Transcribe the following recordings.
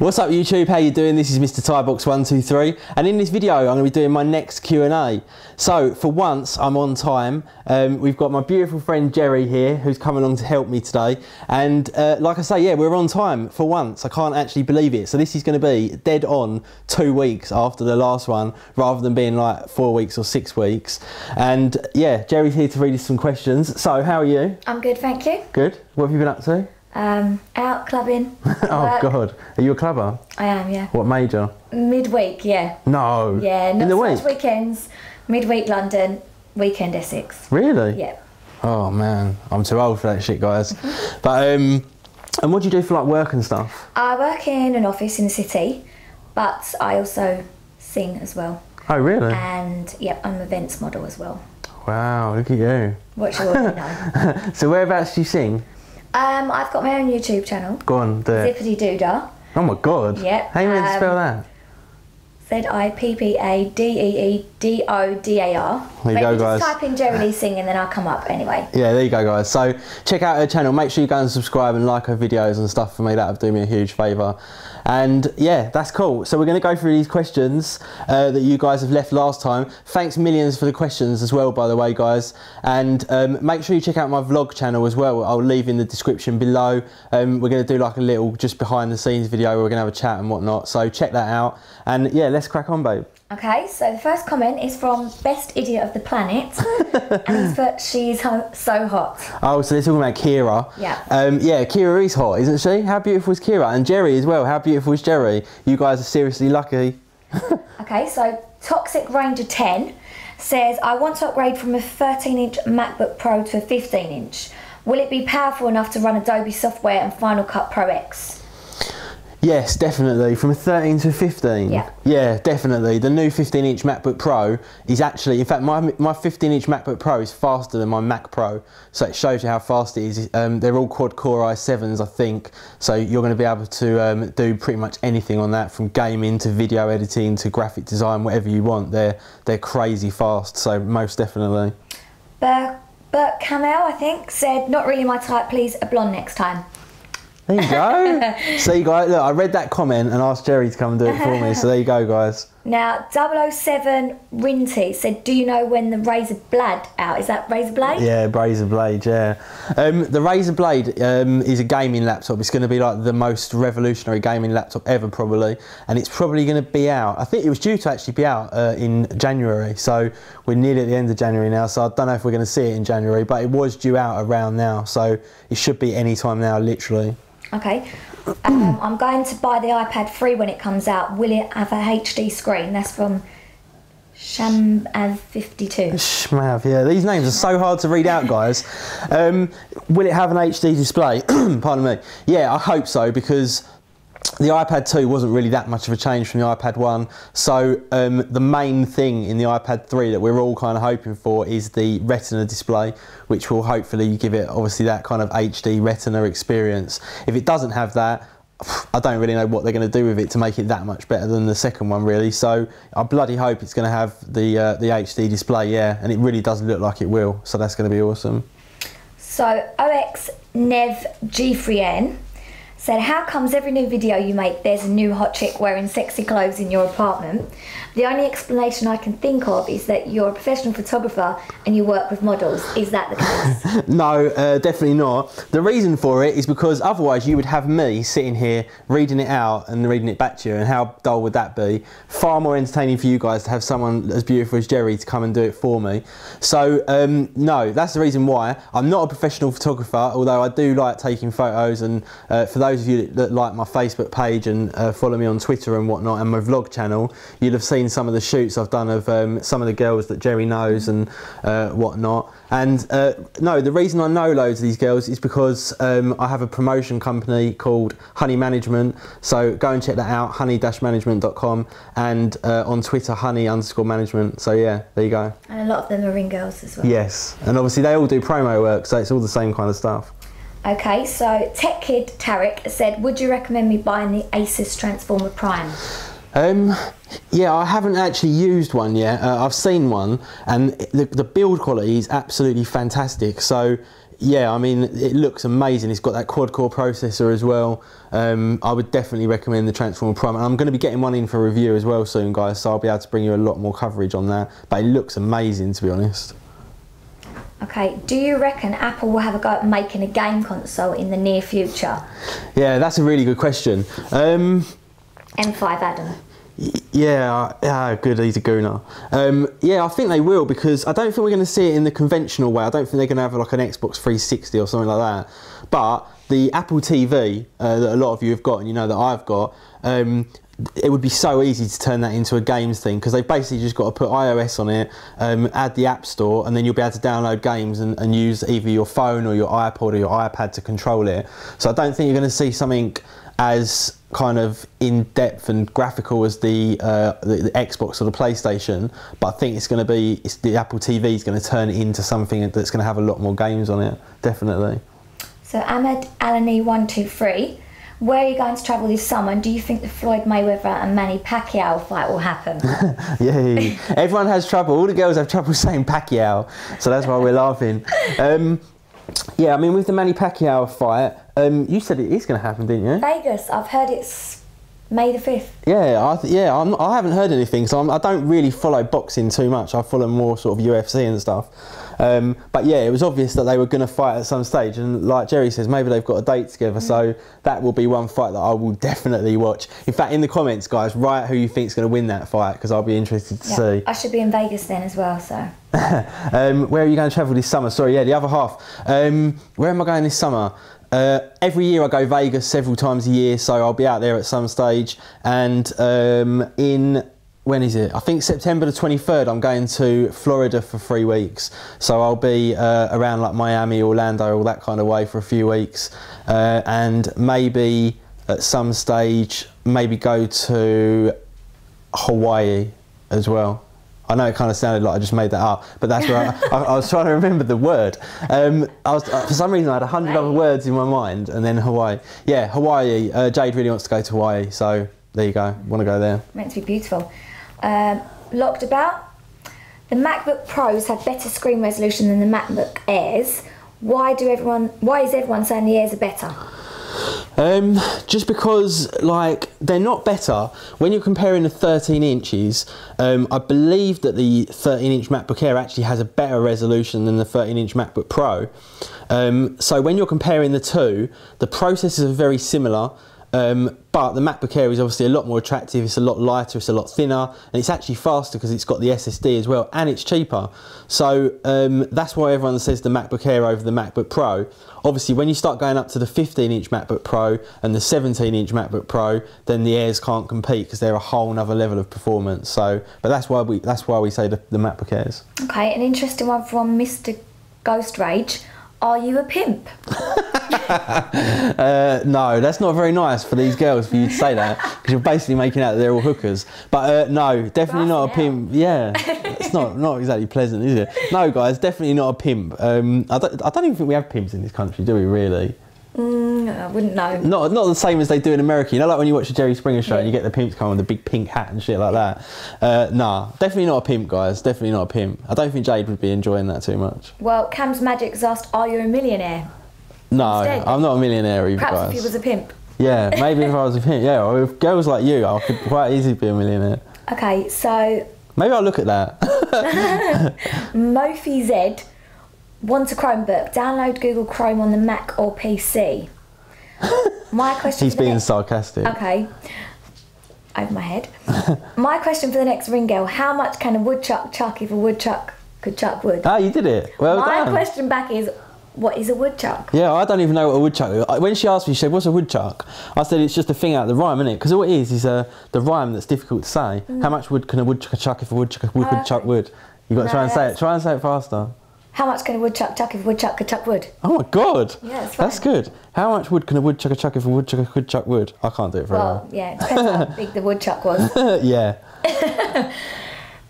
What's up YouTube, how you doing? This is MrThaiBox123 and in this video I'm going to be doing my next Q&A. So for once I'm on time. We've got my beautiful friend Jerri here who's come along to help me today, and like I say, yeah, we're on time for once. I can't actually believe it. So this is going to be dead on 2 weeks after the last one rather than being like 4 weeks or 6 weeks. And yeah, Jerri's here to read us some questions. So how are you? I'm good, thank you. Good. What have you been up to? Out clubbing. Oh God, are you a clubber? I am, yeah. What major? Midweek, yeah. No. Yeah, not in the so week? much weekends. Midweek London, weekend Essex. Really? Yeah. Oh man, I'm too old for that shit, guys. But and what do you do for like work and stuff? I work in an office in the city, but I also sing as well. Oh really? And yeah, I'm an events model as well. Wow, look at you. What you already know. So whereabouts do you sing? I've got my own YouTube channel. Go on, do it. Zippity Doodah. Oh my God. Yep. How are you meant to spell that? ZIPPADEEDODAR. There you go, guys. Just type in Jerri Lee singing, then I'll come up anyway. Yeah, there you go, guys. So check out her channel. Make sure you go and subscribe and like her videos and stuff for me. That would do me a huge favour. And yeah, that's cool. So we're going to go through these questions that you guys have left last time. Thanks millions for the questions as well, by the way, guys. And make sure you check out my vlog channel as well. I'll leave in the description below. We're going to do like a little just behind the scenes video where we're going to have a chat and whatnot. So check that out. And yeah, let's crack on, babe. Okay, so the first comment is from Best Idiot of the Planet, and he's put, "She's so hot." Oh, so they're talking about Kira. Yeah. Yeah, Kira is hot, isn't she? How beautiful is Kira? And Jerri as well. How beautiful is Jerri? You guys are seriously lucky. Okay, so Toxic Ranger 10 says, "I want to upgrade from a 13-inch MacBook Pro to a 15-inch. Will it be powerful enough to run Adobe software and Final Cut Pro X?" Yes, definitely. From a 13 to 15. Yeah. Yeah, definitely. The new 15-inch MacBook Pro is actually, in fact, my 15-inch MacBook Pro is faster than my Mac Pro. So it shows you how fast it is. They're all quad-core i7s, I think. So you're going to be able to do pretty much anything on that, from gaming to video editing to graphic design, whatever you want. They're crazy fast. So most definitely. Bert Camel, I think, said, "Not really my type, please, a blonde next time." There you go. See, guys, look, I read that comment and asked Jerri to come and do it for me. So there you go, guys. Now, 007 Rinty said, "Do you know when the Razer Blade out?" Is that Razer Blade? Yeah, Razer Blade, yeah. The Razer Blade is a gaming laptop. It's going to be like the most revolutionary gaming laptop ever, probably. And it's probably going to be out. I think it was due to actually be out in January. So we're nearly at the end of January now. So I don't know if we're going to see it in January, but it was due out around now. So it should be any time now, literally. Okay. I'm going to buy the iPad 3 when it comes out. Will it have a HD screen? That's from Shamav52. Shmav, yeah. These names are so hard to read out, guys. Will it have an HD display? Pardon me. Yeah, I hope so, because the iPad 2 wasn't really that much of a change from the iPad 1. So the main thing in the iPad 3 that we're all kind of hoping for is the Retina display, which will hopefully give it obviously that kind of HD Retina experience. If it doesn't have that, I don't really know what they're going to do with it to make it that much better than the second one, really. So I bloody hope it's going to have the HD display, yeah, and it really does look like it will. So that's going to be awesome. So OX Nev G3N said, "How comes every new video you make there's a new hot chick wearing sexy clothes in your apartment? The only explanation I can think of is that you're a professional photographer and you work with models. Is that the case?" No, definitely not. The reason for it is because otherwise you would have me sitting here reading it out and reading it back to you, and how dull would that be? Far more entertaining for you guys to have someone as beautiful as Jerri to come and do it for me. So no, that's the reason why. I'm not a professional photographer, although I do like taking photos, and for those of you that like my Facebook page and follow me on Twitter and whatnot, and my vlog channel, you'll have seen some of the shoots I've done of some of the girls that Jerri knows and whatnot. And no, the reason I know loads of these girls is because I have a promotion company called Honey Management. So go and check that out, honey-management.com, and on Twitter, honey_management. So yeah, there you go. And a lot of them are ring girls as well. Yes, and obviously they all do promo work, so it's all the same kind of stuff. Okay, so Tech Kid Tarek said, "Would you recommend me buying the Asus Transformer Prime?" Yeah, I haven't actually used one yet. I've seen one, and the build quality is absolutely fantastic. So Yeah, I mean, it looks amazing. It's got that quad-core processor as well. I would definitely recommend the Transformer Prime. And I'm going to be getting one in for review as well soon, guys, so I'll be able to bring you a lot more coverage on that. But it looks amazing, to be honest. Okay, do you reckon Apple will have a go at making a game console in the near future? Yeah, that's a really good question. M5 Adam. Yeah, good, he's a gooner. Yeah, I think they will, because I don't think we're going to see it in the conventional way. I don't think they're going to have like an Xbox 360 or something like that. But the Apple TV that a lot of you have got, and you know that I've got, it would be so easy to turn that into a games thing, because they've basically just got to put iOS on it, add the App Store, and then you'll be able to download games and use either your phone or your iPod or your iPad to control it. So I don't think you're going to see something as kind of in-depth and graphical as the Xbox or the PlayStation, but I think it's going to be, the Apple TV is going to turn it into something that's going to have a lot more games on it, definitely. So Ahmed Alani123, where are you going to travel this summer, and do you think the Floyd Mayweather and Manny Pacquiao fight will happen? Yeah, everyone has trouble, all the girls have trouble saying Pacquiao, so that's why we're laughing. Yeah, I mean, with the Manny Pacquiao fight, you said it is going to happen, didn't you? Vegas, I've heard it's May the 5th. Yeah, I haven't heard anything, so I don't really follow boxing too much. I follow more sort of UFC and stuff. But yeah, it was obvious that they were going to fight at some stage, and like Jerry says, maybe they've got a date together, so that will be one fight that I will definitely watch. In fact, in the comments, guys, write who you think's going to win that fight, because I'll be interested to see. I should be in Vegas then as well, so. Where are you going to travel this summer? Sorry, yeah, the other half. Where am I going this summer? Every year I go Vegas several times a year, so I'll be out there at some stage. And when is it? I think September the 23rd, I'm going to Florida for 3 weeks. So I'll be around like Miami, Orlando, all that kind of way for a few weeks. And maybe at some stage, maybe go to Hawaii as well. I know it kind of sounded like I just made that up, but that's where I was trying to remember the word. For some reason, I had 100 other words in my mind, and then Hawaii. Yeah, Hawaii. Jade really wants to go to Hawaii, so there you go. Want to go there. Meant to be beautiful. Locked about. The MacBook Pros have better screen resolution than the MacBook Airs. Why is everyone saying the Airs are better? Just because, like, they're not better. When you're comparing the 13 inches, I believe that the 13-inch MacBook Air actually has a better resolution than the 13-inch MacBook Pro. So when you're comparing the two, the processors are very similar. But the MacBook Air is obviously a lot more attractive, it's a lot lighter, it's a lot thinner, and it's actually faster because it's got the SSD as well, and it's cheaper. So that's why everyone says the MacBook Air over the MacBook Pro. Obviously, when you start going up to the 15-inch MacBook Pro and the 17-inch MacBook Pro, then the Airs can't compete because they're a whole nother level of performance. So, but that's why we say the MacBook Airs. Okay, an interesting one from Mr. Ghost Rage. Are you a pimp? No, that's not very nice for these girls for you to say that, because you're basically making out that they're all hookers. But no, definitely not a pimp. Yeah, it's not exactly pleasant, is it? No, guys, definitely not a pimp. I don't even think we have pimps in this country, do we really? I wouldn't know. Not the same as they do in America. You know, like when you watch the Jerry Springer show and you get the pimps come with the big pink hat and shit like that. Nah, definitely not a pimp, guys. Definitely not a pimp. I don't think Jade would be enjoying that too much. Well, Cam's Magic's asked, are you a millionaire? No, Instead, I'm not a millionaire either, perhaps guys. if he was a pimp. Yeah, maybe if I was a pimp. Yeah, or if girls like you, I could quite easily be a millionaire. Okay, so... Maybe I'll look at that. Mofi Z wants a Chromebook. Download Google Chrome on the Mac or PC. My question. He's being sarcastic. Okay. Over my head. My question for the next ring girl: how much can a woodchuck chuck if a woodchuck could chuck wood? Ah, you did it. Well done. My question back is, what is a woodchuck? Yeah, I don't even know what a woodchuck is. When she asked me, she said, "What's a woodchuck?" I said, "It's just a thing out of the rhyme, isn't it?" Because all it is the rhyme that's difficult to say. How much wood can a woodchuck chuck if a woodchuck could chuck wood? You got to try and say it. Try and say it faster. How much can a woodchuck chuck if a woodchuck could chuck wood? Oh my god! Yeah, that's fine. That's good. How much wood can a woodchuck chuck if a woodchuck could chuck wood? I can't do it very well. Well, yeah, it depends how big the woodchuck was. Yeah.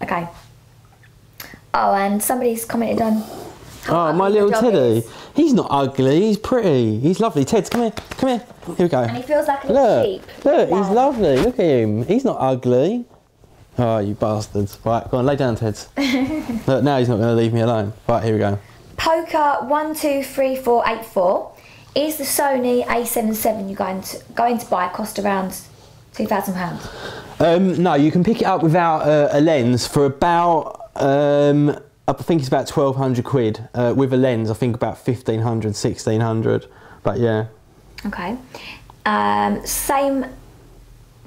Okay. Oh, and somebody's commented on. Oh, my little Teddy. He's not ugly. He's pretty. He's lovely. Teds, come here. Come here. Here we go. And he feels like a little sheep. Look, he's lovely. Look at him. He's not ugly. Oh, you bastards. Right, go on, lay down, Teds. Look, now he's not going to leave me alone. Right, here we go. Poker123484. Is the Sony A77 you're going to buy cost around £2,000? No, you can pick it up without a lens for about, I think it's about 1,200 quid. With a lens, I think about 1,500, 1,600. But yeah. Okay. Same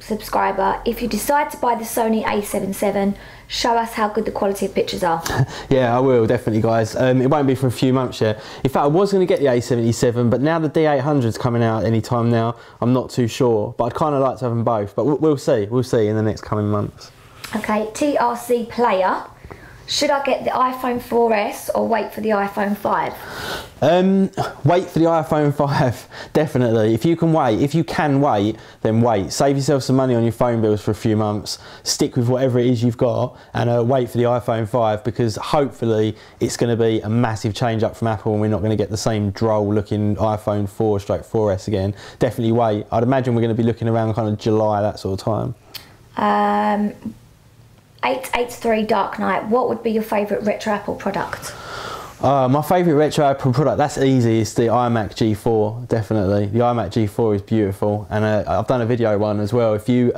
subscriber, if you decide to buy the Sony A77, show us how good the quality of pictures are. Yeah, I will, definitely, guys. It won't be for a few months yet. In fact, I was going to get the A77, but now the D800's coming out any time now. I'm not too sure, but I'd kind of like to have them both. But we'll see. We'll see in the next coming months. Okay, TRC Player. Should I get the iPhone 4S or wait for the iPhone 5? Wait for the iPhone 5, definitely. If you can wait, then wait. Save yourself some money on your phone bills for a few months. Stick with whatever it is you've got and wait for the iPhone 5, because hopefully it's going to be a massive change up from Apple and we're not going to get the same droll looking iPhone 4/4S again. Definitely wait. I'd imagine we're going to be looking around kind of July, that sort of time. 883 Dark Knight, what would be your favourite retro Apple product? My favourite retro Apple product, that's easy, it's the iMac G4, definitely. The iMac G4 is beautiful, and I've done a video one as well. If you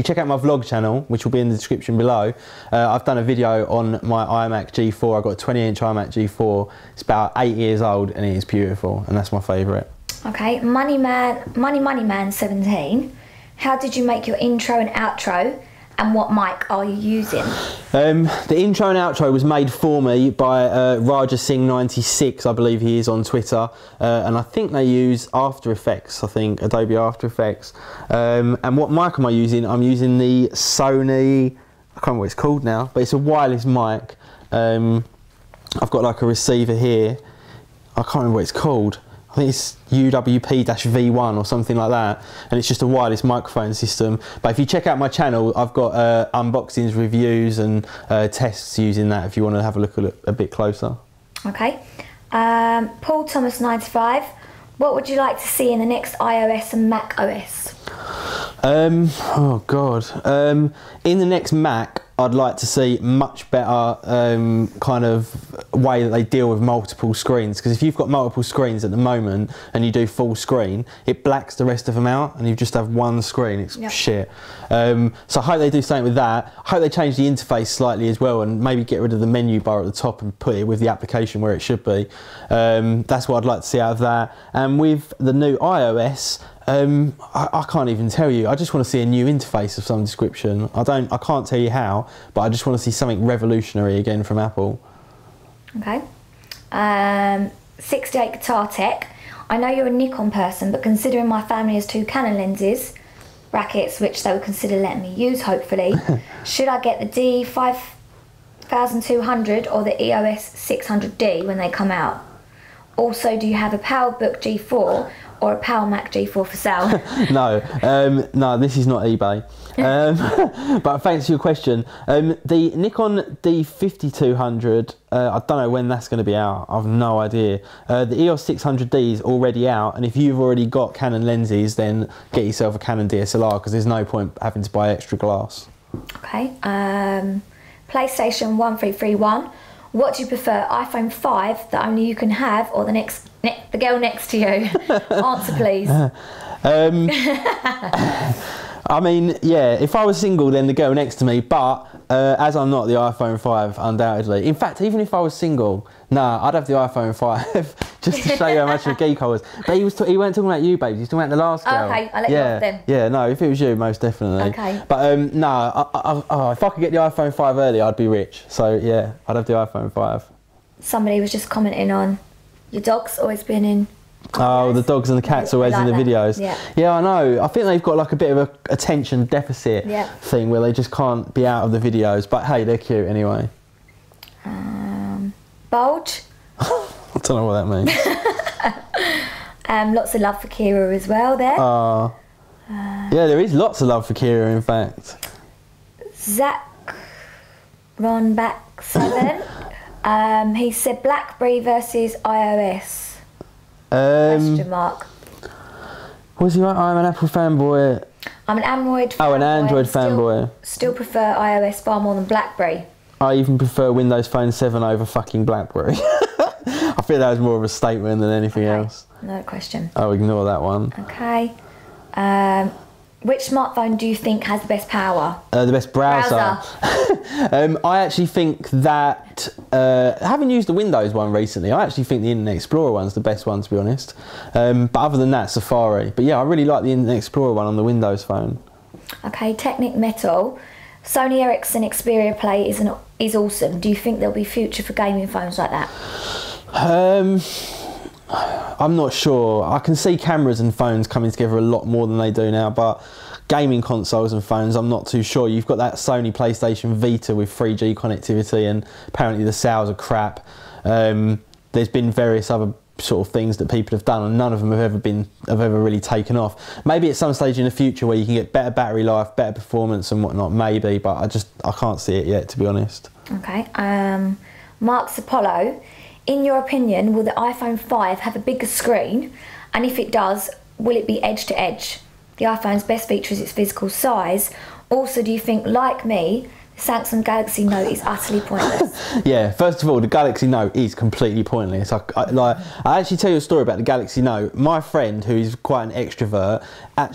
check out my vlog channel, which will be in the description below, I've done a video on my iMac G4. I've got a 20-inch iMac G4. It's about 8 years old, and it is beautiful, and that's my favourite. Okay, Money Man 17, how did you make your intro and outro? And what mic are you using? The intro and outro was made for me by Raja Singh 96, I believe he is on Twitter, and I think they use After Effects, I think, Adobe After Effects. And what mic am I using? I'm using the Sony, I can't remember what it's called now, but it's a wireless mic. I've got like a receiver here, I can't remember what it's called. I think it's UWP-V1 or something like that, and it's just a wireless microphone system. But if you check out my channel, I've got unboxings, reviews and tests using that if you want to have a look at it a bit closer. Okay. Paul Thomas 95, what would you like to see in the next iOS and Mac OS? Oh God. In the next Mac, I'd like to see much better kind of way that they deal with multiple screens, because if you've got multiple screens at the moment and you do full screen, it blacks the rest of them out and you just have one screen. It's shit. So I hope they do something with that. I hope they change the interface slightly as well and maybe get rid of the menu bar at the top and put it with the application where it should be. That's what I'd like to see out of that. And with the new iOS, I can't even tell you. I just want to see a new interface of some description. I can't tell you how, but I just want to see something revolutionary again from Apple. Okay. 68 Guitar Tech. I know you're a Nikon person, but considering my family has 2 Canon lenses, brackets, which they would consider letting me use, hopefully, should I get the D5200 or the EOS 600D when they come out? Also, do you have a PowerBook G4 or a Power Mac G4 for sale? No, no, this is not eBay. But thanks for your question. The Nikon D5200, I don't know when that's going to be out. I've no idea. The EOS 600D is already out, and if you've already got Canon lenses, then get yourself a Canon DSLR, because there's no point having to buy extra glass. Okay. PlayStation 1331. What do you prefer, iPhone 5 that only you can have, or the girl next to you? Answer, please. I mean, yeah, if I was single, then the girl next to me, but as I'm not, the iPhone 5, undoubtedly. In fact, even if I was single, nah, I'd have the iPhone 5, just to show you how much of a geek I was. But he weren't talking about you, babe, he was talking about the last girl. Okay, I'll let you off then. Yeah, no, if it was you, most definitely. Okay. But no, if I could get the iPhone 5 early, I'd be rich. So yeah, I'd have the iPhone 5. Somebody was just commenting on, your dog's always been in... Oh, the dogs and the cats always in the videos. Yeah, I know. I think they've got like a bit of a attention deficit thing where they just can't be out of the videos. But hey, they're cute anyway. Bulge? I don't know what that means. Lots of love for Kira as well there. Yeah, there is lots of love for Kira, in fact. Zach Ronback 7. He said BlackBerry versus iOS. Question mark. Was he right? I'm an Apple fanboy. I'm an Android fanboy. Oh, an Android fanboy. Still prefer iOS far more than BlackBerry. I even prefer Windows Phone 7 over fucking BlackBerry. think that was more of a statement than anything else. No question. I'll ignore that one. Okay. Which smartphone do you think has the best power? The best browser. I actually think that, having used the Windows one recently, I actually think the Internet Explorer one's the best one, to be honest. But other than that, Safari. But yeah, I really like the Internet Explorer one on the Windows phone. Okay, Technic Metal. Sony Ericsson Xperia Play is awesome. Do you think there'll be future for gaming phones like that? I'm not sure. I can see cameras and phones coming together a lot more than they do now, but gaming consoles and phones, I'm not too sure. You've got that Sony PlayStation Vita with 3G connectivity, and apparently the sales are crap. There's been various other sort of things that people have done, and none of them have ever really taken off. Maybe at some stage in the future where you can get better battery life, better performance and whatnot, maybe, but I can't see it yet, to be honest. Okay. Mark's Apollo. In your opinion, will the iPhone 5 have a bigger screen? And if it does, will it be edge to edge? The iPhone's best feature is its physical size. Also, do you think, like me, the Samsung Galaxy Note is utterly pointless? Yeah, first of all, the Galaxy Note is completely pointless. I actually tell you a story about the Galaxy Note. My friend, who is quite an extrovert,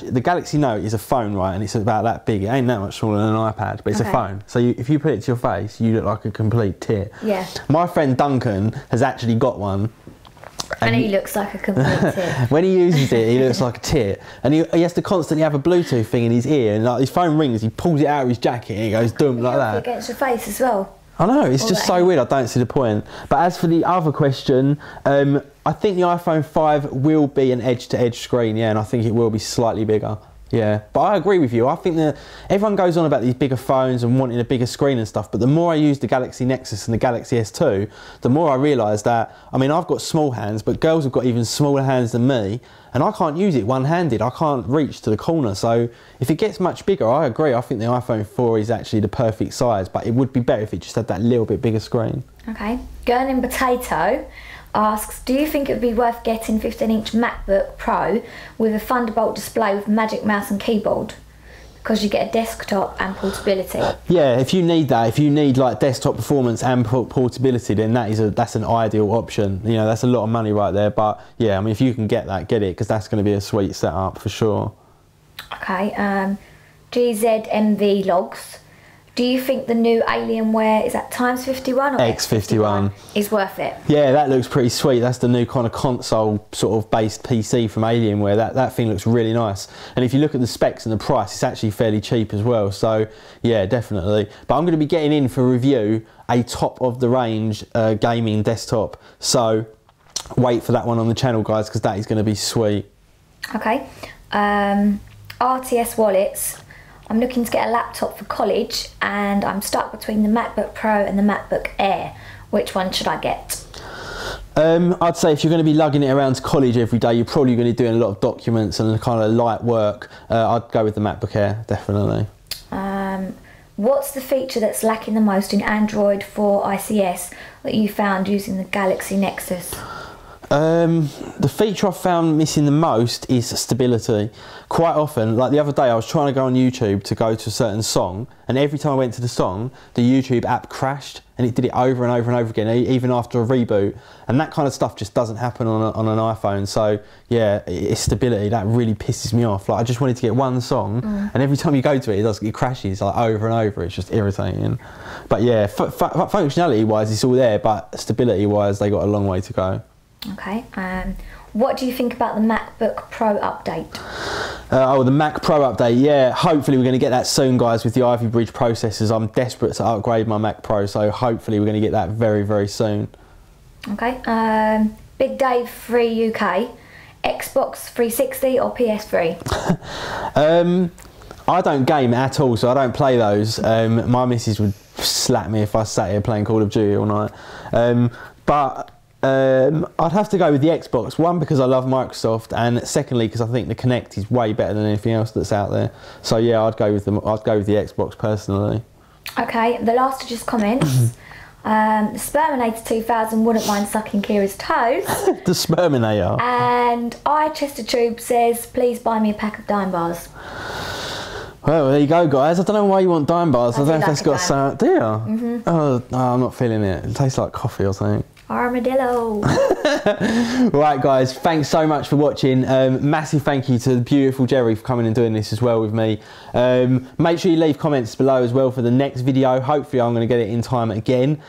the Galaxy Note is a phone, right, and it's about that big. It ain't that much smaller than an iPad, but it's a phone. So if you put it to your face, you look like a complete tit. Yeah. My friend Duncan has actually got one. And he looks like a complete tit. When he uses it, he looks like a tit. And he has to constantly have a Bluetooth thing in his ear, and like his phone rings, he pulls it out of his jacket and he goes dump like that. Against your face as well. I know, it's just so weird, I don't see the point. But as for the other question, I think the iPhone 5 will be an edge-to-edge screen, yeah, and I think it will be slightly bigger. Yeah, but I agree with you. I think that everyone goes on about these bigger phones and wanting a bigger screen and stuff, but the more I use the Galaxy Nexus and the Galaxy S2, the more I realise that, I mean, I've got small hands, but girls have got even smaller hands than me, and I can't use it one-handed. I can't reach to the corner, so if it gets much bigger, I agree. I think the iPhone 4 is actually the perfect size, but it would be better if it just had that little bit bigger screen. Okay. Gurning Potato asks, do you think it would be worth getting 15-inch MacBook Pro with a Thunderbolt display with Magic Mouse and keyboard? Because you get a desktop and portability. Yeah, if you need that, if you need like desktop performance and portability, then that's an ideal option. You know, that's a lot of money right there. But yeah, I mean, if you can get that, get it, because that's going to be a sweet setup for sure. Okay, GZMV Logs. Do you think the new Alienware, is that X51 or X51 is worth it? Yeah, that looks pretty sweet. That's the new kind of console sort of based PC from Alienware. That thing looks really nice. And if you look at the specs and the price, it's actually fairly cheap as well. So yeah, definitely. But I'm going to be getting in for review a top of the range gaming desktop. So wait for that one on the channel, guys, because that is going to be sweet. Okay. RTS Wallets. I'm looking to get a laptop for college and I'm stuck between the MacBook Pro and the MacBook Air. Which one should I get? I'd say if you're going to be lugging it around to college every day, you're probably going to be doing a lot of documents and kind of light work. I'd go with the MacBook Air, definitely. What's the feature that's lacking the most in Android for ICS that you found using the Galaxy Nexus? The feature I've found missing the most is stability. Quite often, like the other day, I was trying to go on YouTube to go to a certain song, and every time I went to the song, the YouTube app crashed, and it did it over and over and over again, even after a reboot. And that kind of stuff just doesn't happen on an iPhone. So yeah, it's stability that really pisses me off. Like I just wanted to get one song, and every time you go to it, it crashes like over and over. It's just irritating. But yeah, functionality-wise, it's all there, but stability-wise, they got a long way to go. Okay. What do you think about the MacBook Pro update? Oh, the Mac Pro update, yeah. Hopefully we're going to get that soon, guys, with the Ivy Bridge processors. I'm desperate to upgrade my Mac Pro, so hopefully we're going to get that very, very soon. Okay. Big Dave 3 UK, Xbox 360 or PS3? I don't game at all, so I don't play those. My missus would slap me if I sat here playing Call of Duty all night. I'd have to go with the Xbox. One, because I love Microsoft, and secondly, because I think the Kinect is way better than anything else that's out there. So yeah, I'd go with the Xbox personally. Okay, the last to just comment. The Sperminator 2000 wouldn't mind sucking Kira's toes. The Sperminator. And Chestertube says, please buy me a pack of Dime Bars. Well, there you go, guys. I don't know why you want Dime Bars. I don't know if that's got some. Do you? Mm-hmm. Oh, no, I'm not feeling it. It tastes like coffee or something. Armadillo. Right guys, thanks so much for watching. Massive thank you to the beautiful Jerri for coming and doing this as well with me. Make sure you leave comments below as well for the next video. Hopefully I'm going to get it in time again.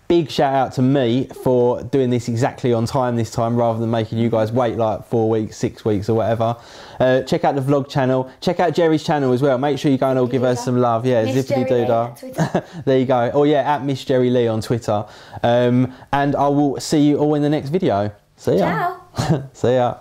Big shout out to me for doing this exactly on time this time, rather than making you guys wait like 4 weeks, 6 weeks or whatever. Check out the vlog channel, check out Jerri's channel as well. Make sure you go and all give her some love. Yeah, Zippity Doodah. There you go. Or yeah, at Miss Jerri Lee on Twitter. And I will see you all in the next video. See ya. Ciao. See ya.